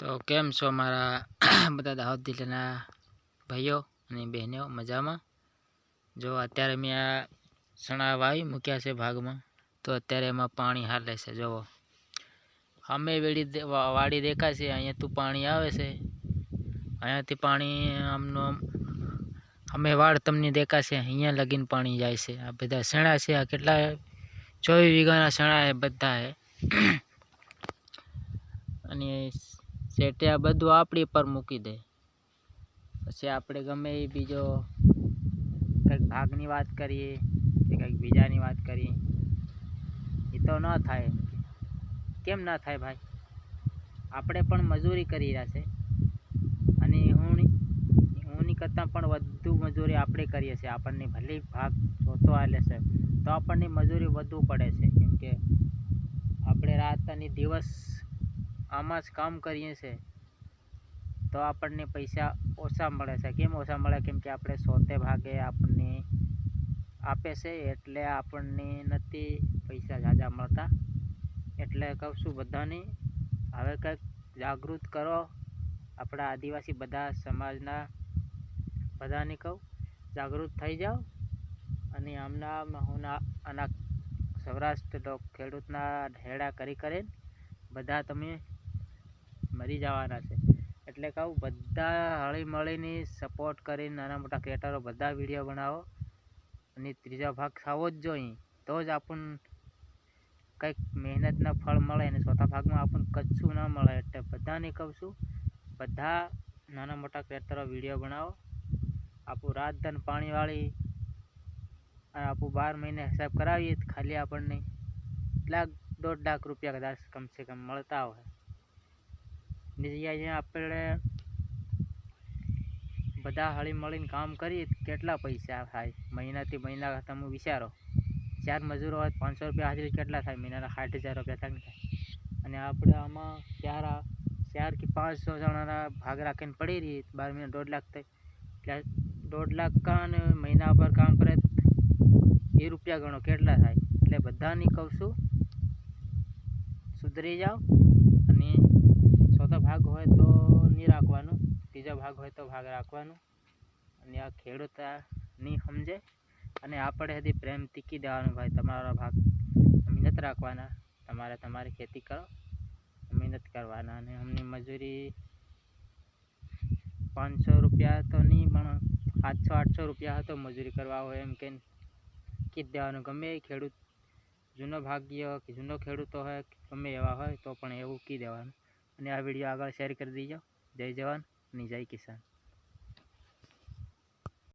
તો કેम છો મારા બધા દાહોદ જિલ્લાના ભાઈઓ અને બહેનો મજામાં? જો અત્યારે મેં આ સણા વાવી મૂક્યા છે ભાગમાં, તો અત્યારે એમાં પાણી હાલે છે. જોવો અમે વાડી દેખાય છે, અહીંયાથી પાણી આવે છે, અહીંયાથી પાણી આમનો અમે વાડ તમને દેખાશે, અહીંયા લગીને પાણી જાય છે. આ બધા સણા છે, આ કેટલા 24 વીઘાના સણા એ બધા હે. અને શેઠે આ બધું આપણી પર મૂકી દે, પછી આપણે ગમે એ બીજો કંઈક ભાગની વાત કરીએ કે કંઈક બીજાની વાત કરીએ, એ તો ન થાય. કેમ ના થાય ભાઈ? આપણે પણ મજૂરી કરી રહ્યા છે, અને હુંની કરતાં પણ વધુ મજૂરી આપણે કરીએ છીએ. આપણને ભલે ભાગ જોતો આલે છે, તો આપણને મજૂરી વધુ પડે છે, કેમ કે આપણે રાત અને દિવસ આમાં જ કામ કરીએ છીએ, તો આપણને પૈસા ઓછા મળે છે. કેમ ઓછા મળે? કેમ કે આપણે સોતે ભાગે આપણને આપે છે, એટલે આપણને નથી પૈસા ઝાઝા મળતા. એટલે કહું છું બધાને, હવે કંઈક જાગૃત કરો. આપણા આદિવાસી બધા સમાજના બધાને કહું, જાગૃત થઈ જાઓ. અને આના સૌરાષ્ટ્ર ખેડૂતના હેડા કરી બધા તમે મરી જવાના છે. એટલે કહું, બધા હળી મળીને સપોર્ટ કરીને નાના મોટા ક્રિએટરો બધા વિડીયો બનાવો, અને ત્રીજો ભાગ થવો જ જોઈએ, તો જ આપણને કંઈક મહેનતના ફળ મળે. અને ચોથા ભાગમાં આપણને કચ્છું ના મળે. એટલે બધાને કહું છું, બધા નાના મોટા ક્રિએટરો વિડીયો બનાવો. આપણું રાજધન પાણીવાળી અને આપણું 12 મહિને હિસાબ કરાવીએ, ખાલી આપણને 1.5 લાખ રૂપિયા કદાચ કમસે કમ મળતા હોય. અહીંયા આપણે બધા હળી મળીને કામ કરીએ, કેટલા પૈસા થાય મહિનાથી મહિના? તમે વિચારો, 4 મજૂરો હોય 500 રૂપિયા હાજરી, કેટલા થાય મહિનાના? 60,000 રૂપિયા થાય. અને આપણે આમાં 4 કે 500 જણાના ભાગ રાખીને પડી રહીએ, 12 મહિના 1.5 લાખ થાય. એટલે 1.5 લાખ અને મહિના પર કામ કરે એ રૂપિયા ગણો કેટલા થાય. એટલે બધાને કહું છું, સુધરી જાઓ. અને ચોથો ભાગ હોય તો નહીં રાખવાનું, ત્રીજો ભાગ હોય તો ભાગ રાખવાનું. અને આ ખેડૂત નહીં સમજે, અને આપણે હજી પ્રેમથી કી દેવાનું, ભાઈ તમારો ભાગ મહેનત રાખવાના, તમારે તમારી ખેતી કરો, મહેનત કરવાના. અને અમને મજૂરી 500 રૂપિયા તો નહીં, પણ 700-800 રૂપિયા હતો મજૂરી કરવા હોય, એમ કે કી દેવાનું. ગમે એ ખેડૂત જૂનો ભાગ્ય કે જૂનો ખેડૂતો હોય, ગમે એવા હોય તો પણ એવું કી દેવાનું. અને આ વિડીયો આગળ શેર કરી દીજો. જય જવાન અને જય કિસાન.